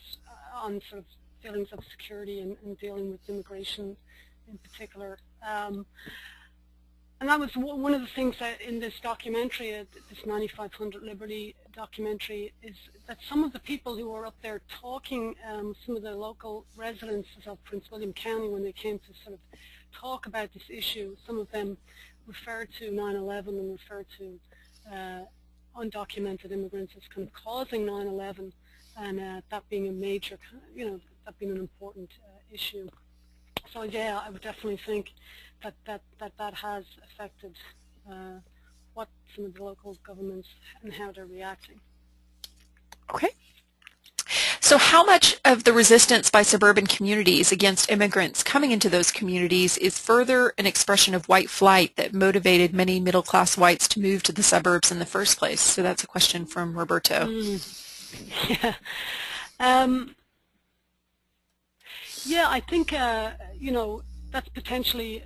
on sort of feelings of security and dealing with immigration in particular. And that was one of the things that in this documentary, this 9500 Liberty documentary, is that some of the people who were up there talking, some of the local residents of Prince William County, when they came to sort of talk about this issue, some of them refer to 9/11 and refer to undocumented immigrants as kind of causing 9/11, and that being a major, that being an important issue. So yeah, I would definitely think that has affected what some of the local governments and how they're reacting. Okay. So how much of the resistance by suburban communities against immigrants coming into those communities is further an expression of white flight that motivated many middle-class whites to move to the suburbs in the first place? So that's a question from Roberto. Yeah. Yeah, I think, that's potentially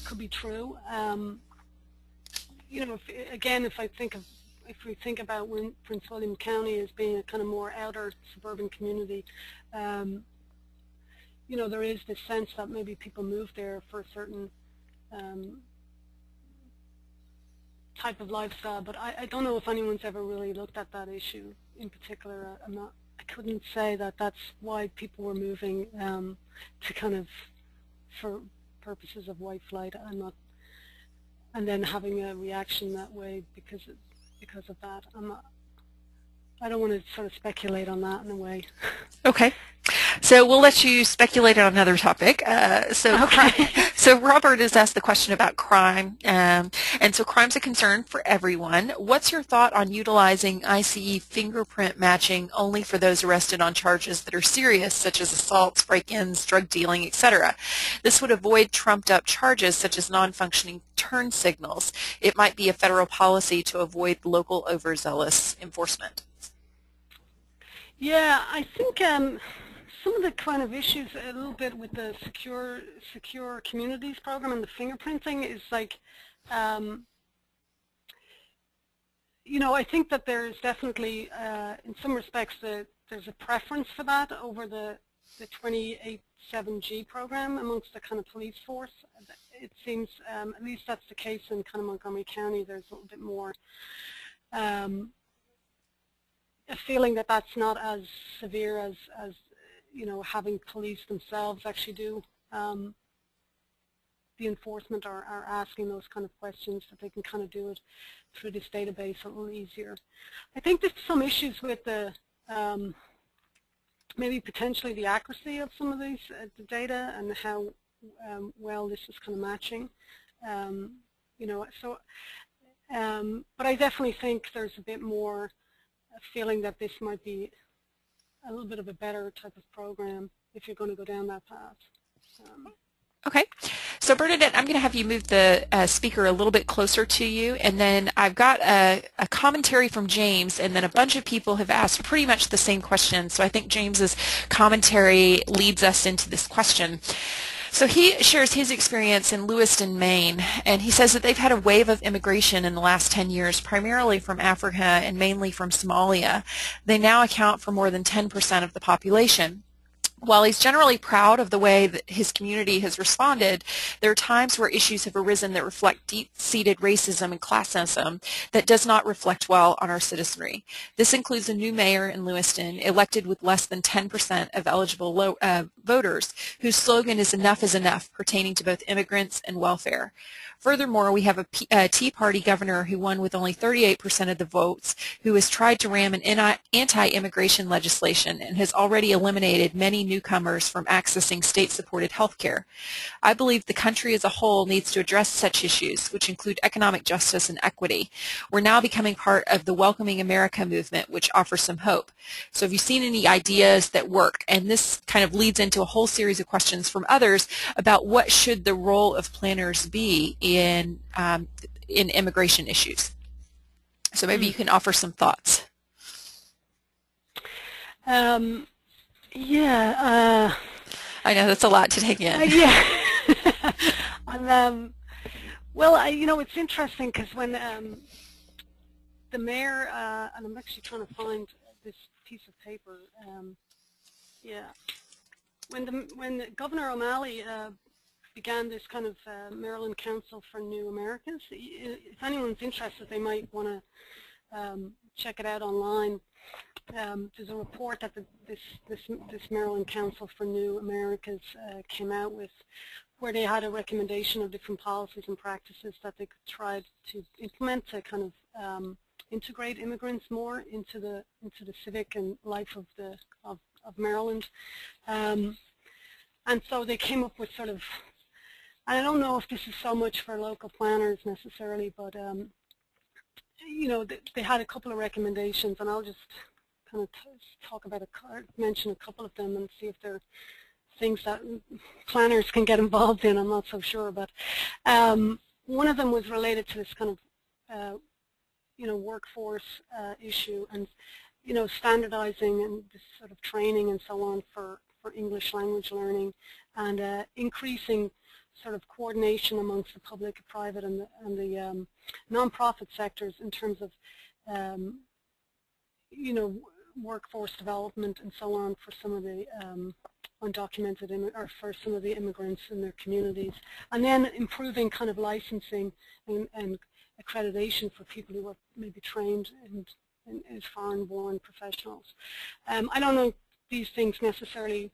could be true. If we think about Prince William County as being a kind of more outer suburban community, there is this sense that maybe people move there for a certain type of lifestyle, but I don't know if anyone's ever really looked at that issue in particular. I couldn't say that that's why people were moving to kind of for purposes of white flight. And then having a reaction that way because of that. I don't want to sort of speculate on that in a way. Okay. So we'll let you speculate on another topic. So Robert has asked the question about crime. And so crime's a concern for everyone. What's your thought on utilizing ICE fingerprint matching only for those arrested on charges that are serious, such as assaults, break-ins, drug dealing, etc.? This would avoid trumped-up charges such as non-functioning turn signals. It might be a federal policy to avoid local overzealous enforcement. Yeah, I think some of the kind of issues a little bit with the secure communities program and the fingerprinting is like, I think that there's definitely, in some respects, there's a preference for that over the 287G program amongst the kind of police force. It seems, at least that's the case in kind of Montgomery County. There's a little bit more a feeling that that's not as severe as having police themselves actually do the enforcement or are asking those kind of questions, that they can kind of do it through this database a little easier. I think there's some issues with the maybe potentially the accuracy of some of these the data and how well this is kind of matching. But I definitely think there's a bit more feeling that this might be a little bit of a better type of program if you're going to go down that path. Okay. So Bernadette, I'm going to have you move the speaker a little bit closer to you, and then I've got a commentary from James, and then a bunch of people have asked pretty much the same question. So I think James's commentary leads us into this question. So he shares his experience in Lewiston, Maine, and he says that they've had a wave of immigration in the last 10 years, primarily from Africa and mainly from Somalia. They now account for more than 10% of the population. While he's generally proud of the way that his community has responded, there are times where issues have arisen that reflect deep-seated racism and classism that does not reflect well on our citizenry. This includes a new mayor in Lewiston, elected with less than 10% of eligible voters, whose slogan is "Enough is enough," pertaining to both immigrants and welfare. Furthermore, we have a Tea Party governor who won with only 38% of the votes, who has tried to ram an anti-immigration legislation and has already eliminated many newcomers from accessing state-supported health care. I believe the country as a whole needs to address such issues, which include economic justice and equity. We're now becoming part of the Welcoming America movement, which offers some hope. So have you seen any ideas that work? And this kind of leads into a whole series of questions from others about what should the role of planners be in immigration issues. So maybe you can offer some thoughts. Yeah. I know that's a lot to take in. Yeah. Well, it's interesting because when the mayor, and I'm actually trying to find this piece of paper. Yeah. When Governor O'Malley began this kind of Maryland Council for New Americans, if anyone's interested, they might want to check it out online. There's a report that this Maryland Council for New Americas came out with where they had a recommendation of different policies and practices that they could try to implement to kind of integrate immigrants more into the civic and life of Maryland. And so they came up with sort of, and I don't know if this is so much for local planners necessarily, but you know, they had a couple of recommendations, and I'll just kind of talk about mention a couple of them and see if they're things that planners can get involved in. I'm not so sure, but one of them was related to this kind of you know, workforce issue, and you know, standardizing and this sort of training and so on for English language learning, and increasing sort of coordination amongst the public, private, and the non-profit sectors in terms of you know, workforce development and so on for some of the undocumented or for some of the immigrants in their communities, and then improving kind of licensing and accreditation for people who are maybe trained as foreign-born professionals. I don't know if these things necessarily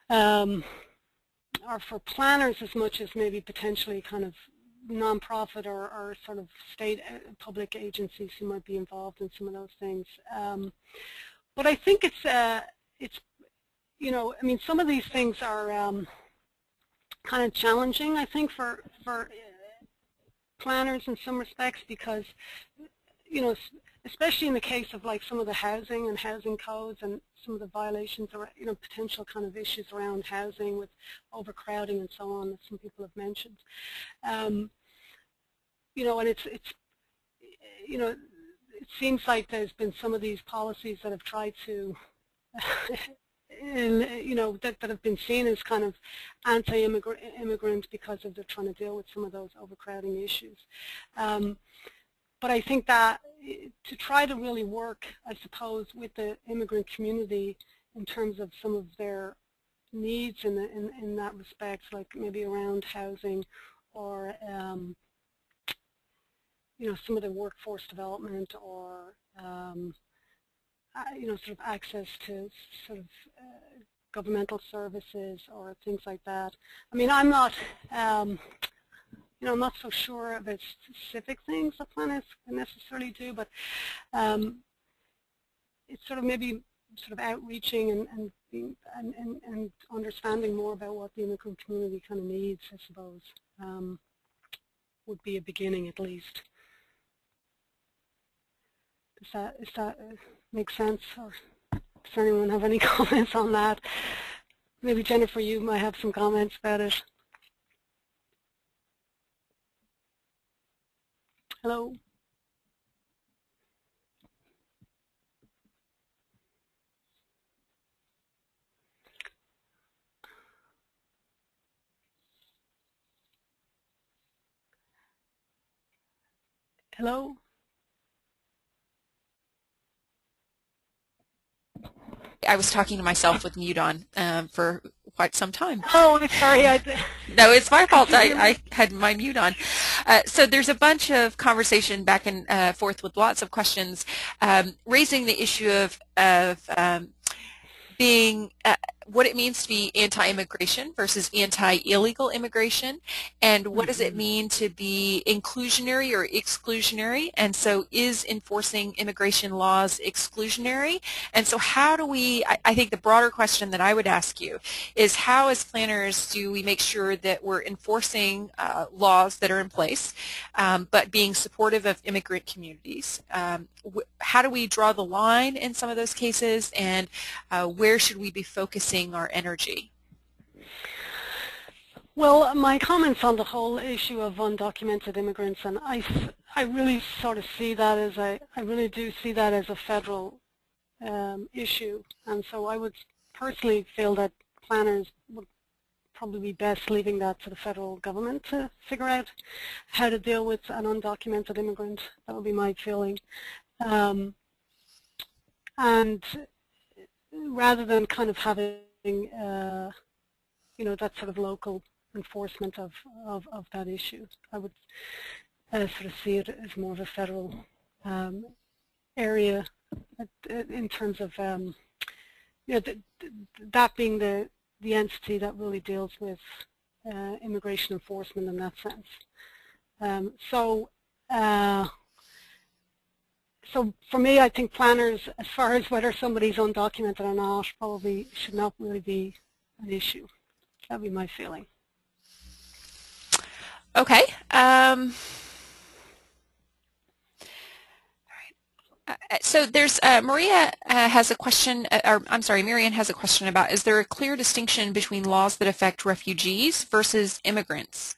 are for planners as much as maybe potentially kind of non-profit or sort of state public agencies who might be involved in some of those things. But I think it's you know, I mean, some of these things are kind of challenging, I think, for planners in some respects, because you know, especially in the case of like some of the housing and housing codes and some of the violations or, you know, potential kind of issues around housing with overcrowding and so on that some people have mentioned. You know, and it's you know, it seems like there's been some of these policies that have tried to you know, that have been seen as kind of anti-immigrant because of they're trying to deal with some of those overcrowding issues. But I think that to try to really work, I suppose, with the immigrant community in terms of some of their needs in that respect, like maybe around housing or you know, some of the workforce development or you know, sort of access to sort of governmental services or things like that. I mean, I'm not you know, I'm not so sure about specific things that planners can necessarily do, but it's sort of maybe sort of outreaching and understanding more about what the immigrant community kind of needs, I suppose, would be a beginning at least. Does that make sense, or does anyone have any comments on that? Maybe Jennifer, you might have some comments about it. Hello. Hello. I was talking to myself with mute on for quite some time. Oh, I'm sorry. No, it's my fault. I had my mute on. So there's a bunch of conversation back and forth with lots of questions raising the issue of being what it means to be anti-immigration versus anti-illegal immigration, and what does it mean to be inclusionary or exclusionary, and so is enforcing immigration laws exclusionary? And so how do we, I think the broader question that I would ask you is, how as planners do we make sure that we're enforcing laws that are in place, but being supportive of immigrant communities? How do we draw the line in some of those cases, and where should we be focusing our energy? Well, my comments on the whole issue of undocumented immigrants, and I really sort of see that as I really do see that as a federal issue, and so I would personally feel that planners would probably be best leaving that to the federal government to figure out how to deal with an undocumented immigrant. That would be my feeling. And rather than kind of having you know, that sort of local enforcement of that issue, I would sort of see it as more of a federal area in terms of you know, that being the entity that really deals with immigration enforcement in that sense. So for me, I think planners, as far as whether somebody's undocumented or not, probably should not really be an issue. That would be my feeling. Okay. So there's Maria has a question, or I'm sorry, Marianne has a question about, is there a clear distinction between laws that affect refugees versus immigrants?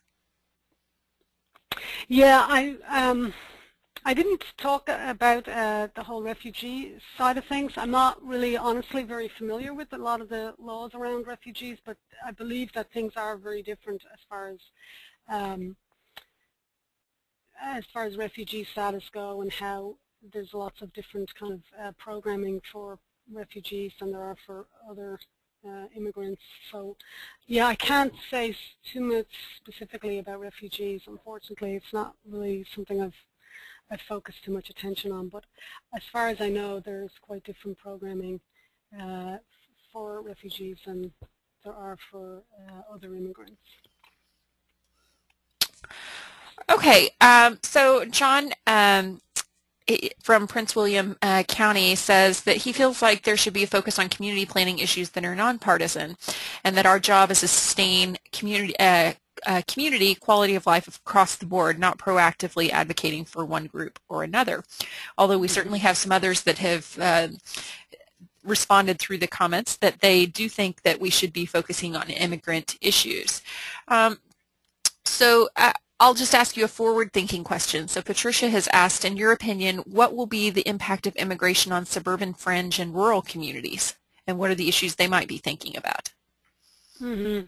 Yeah, I didn't talk about the whole refugee side of things. I'm not really, honestly, very familiar with a lot of the laws around refugees, but I believe that things are very different as far as refugee status go, and how there's lots of different kind of programming for refugees than there are for other immigrants. So yeah, I can't say too much specifically about refugees. Unfortunately, it's not really something I've focused too much attention on, but as far as I know, there's quite different programming for refugees than there are for other immigrants. Okay, so John from Prince William County says that he feels like there should be a focus on community planning issues that are nonpartisan, and that our job is to sustain community quality of life across the board, not proactively advocating for one group or another. Although we certainly have some others that have responded through the comments that they do think that we should be focusing on immigrant issues. I'll just ask you a forward-thinking question. So Patricia has asked, in your opinion, what will be the impact of immigration on suburban, fringe, and rural communities? And what are the issues they might be thinking about? Mm-hmm.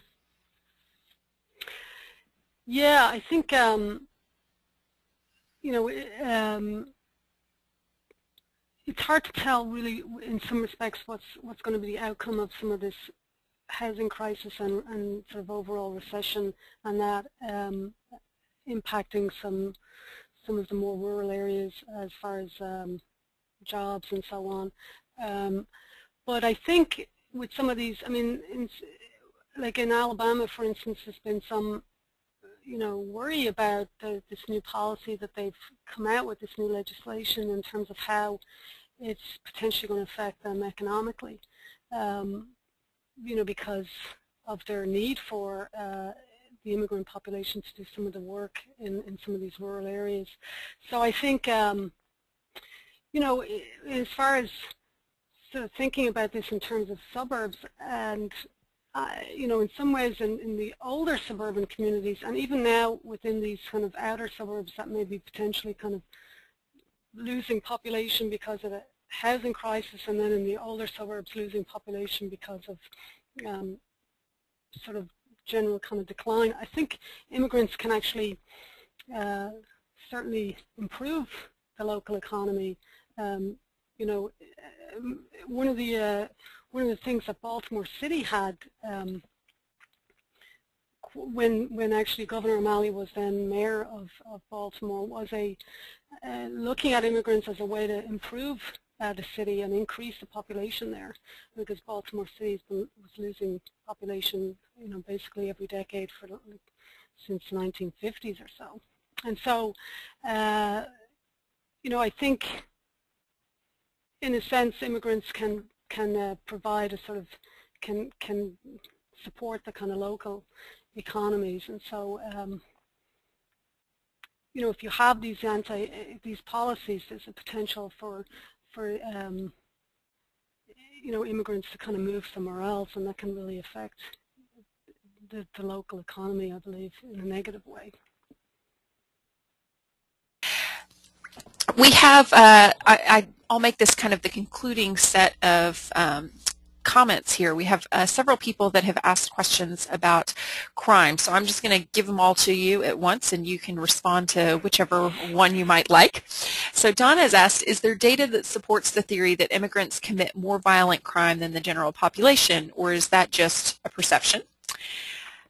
Yeah, I think, it's hard to tell really in some respects what's going to be the outcome of some of this housing crisis and sort of overall recession, and that impacting some of the more rural areas as far as jobs and so on. But I think with some of these, I mean, like in Alabama, for instance, there's been some worry about this new policy that they've come out with, this new legislation, in terms of how it's potentially going to affect them economically, because of their need for the immigrant population to do some of the work in some of these rural areas. So I think, as far as sort of thinking about this in terms of suburbs, and in some ways in the older suburban communities, and even now within these kind of outer suburbs that may be potentially kind of losing population because of the housing crisis, and then in the older suburbs losing population because of sort of general kind of decline, I think immigrants can actually certainly improve the local economy. One of the things that Baltimore City had when actually Governor O'Malley was then mayor of Baltimore was looking at immigrants as a way to improve the city and increase the population there, because Baltimore City was losing population, basically every decade since the 1950s or so. And so, I think, in a sense, immigrants can provide a sort of can support the kind of local economies, and so if you have these policies, there's a potential for immigrants to kind of move somewhere else, and that can really affect the local economy, I believe, in a negative way. We have, I'll make this kind of the concluding set of comments here. We have several people that have asked questions about crime, so I'm just going to give them all to you at once, and you can respond to whichever one you might like. So Donna has asked, is there data that supports the theory that immigrants commit more violent crime than the general population, or is that just a perception?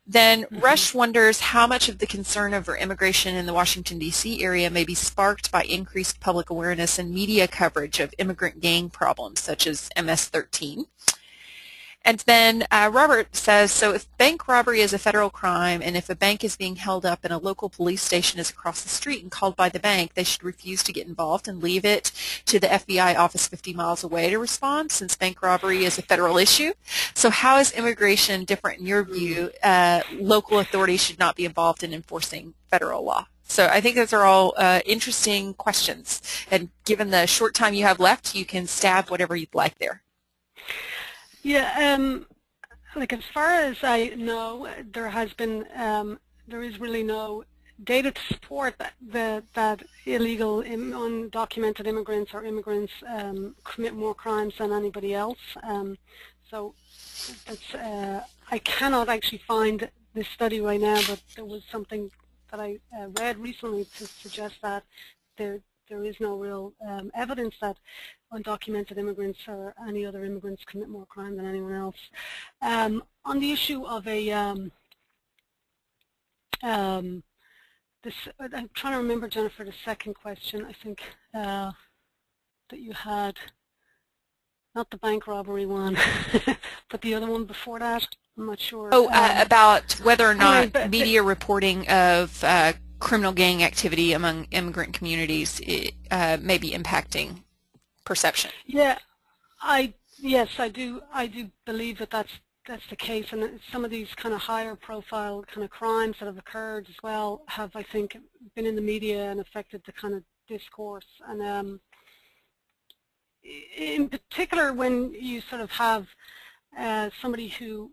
Then Rush wonders how much of the concern over immigration in the Washington, D.C. area may be sparked by increased public awareness and media coverage of immigrant gang problems such as MS-13. And then Robert says, so if bank robbery is a federal crime and if a bank is being held up and a local police station is across the street and called by the bank, they should refuse to get involved and leave it to the FBI office 50 miles away to respond, since bank robbery is a federal issue. So how is immigration different in your view? Local authorities should not be involved in enforcing federal law. So I think those are all interesting questions. And given the short time you have left, you can stab whatever you'd like there. Yeah, like as far as I know, there has been, there is really no data to support that illegal, undocumented immigrants or immigrants commit more crimes than anybody else. So that's, I cannot actually find this study right now, but there was something that I read recently to suggest that there is no real evidence that undocumented immigrants or any other immigrants commit more crime than anyone else. On the issue of a, I'm trying to remember, Jennifer, the second question, I think, that you had, not the bank robbery one, but the other one before that, I'm not sure. Oh, about whether or not media reporting of criminal gang activity among immigrant communities may be impacting perception. Yeah, yes, I do believe that that's the case, and some of these kind of higher profile kind of crimes that have occurred as well have, I think, been in the media and affected the kind of discourse. And in particular, when you sort of have somebody who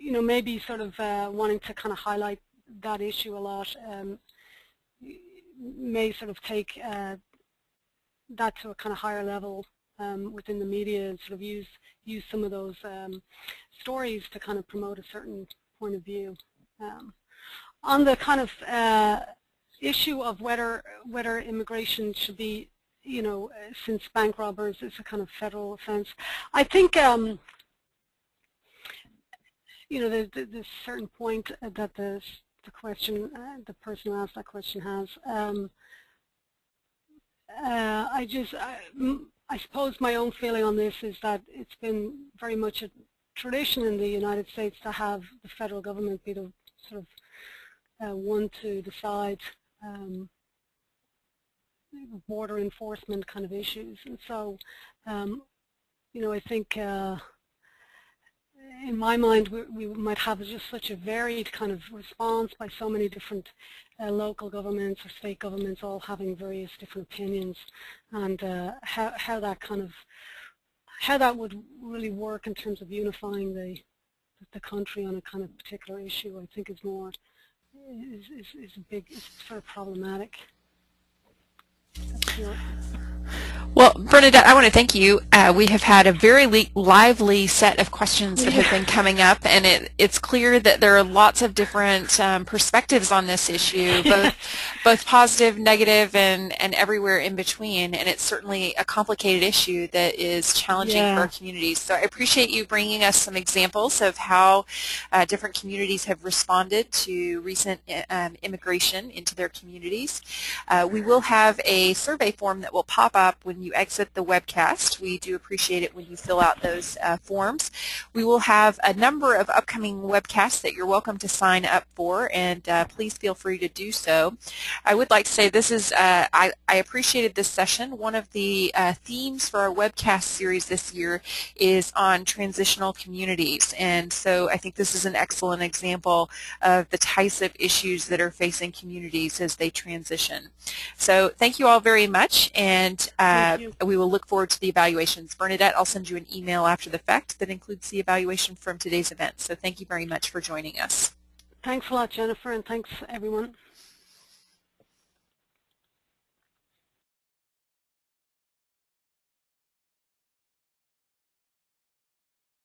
you know, maybe sort of wanting to kind of highlight that issue a lot, may sort of take that to a kind of higher level within the media and sort of use some of those stories to kind of promote a certain point of view. On the kind of issue of whether immigration should be, you know, since bank robbers is a kind of federal offense, I think you know, there's a certain point that the question, the person who asked that question has. I suppose my own feeling on this is that it's been very much a tradition in the United States to have the federal government be the sort of one to decide border enforcement kind of issues. And so, you know, I think in my mind, we might have just such a varied kind of response by so many different local governments or state governments, all having various different opinions, and how that would really work in terms of unifying the country on a kind of particular issue, I think is sort of problematic. Well, Bernadette, I want to thank you. We have had a very lively set of questions that have been coming up, and it's clear that there are lots of different perspectives on this issue, both positive, negative, and everywhere in between, and it's certainly a complicated issue that is challenging for our communities. So I appreciate you bringing us some examples of how different communities have responded to recent immigration into their communities. We will have a survey form that will pop up when you exit the webcast. We do appreciate it when you fill out those forms. We will have a number of upcoming webcasts that you're welcome to sign up for, and please feel free to do so. I would like to say this is, I appreciated this session. One of the themes for our webcast series this year is on transitional communities, and so I think this is an excellent example of the types of issues that are facing communities as they transition. So thank you all very much, and we will look forward to the evaluations. Bernadette, I'll send you an email after the fact that includes the evaluation from today's event. So thank you very much for joining us. Thanks a lot, Jennifer, and thanks everyone.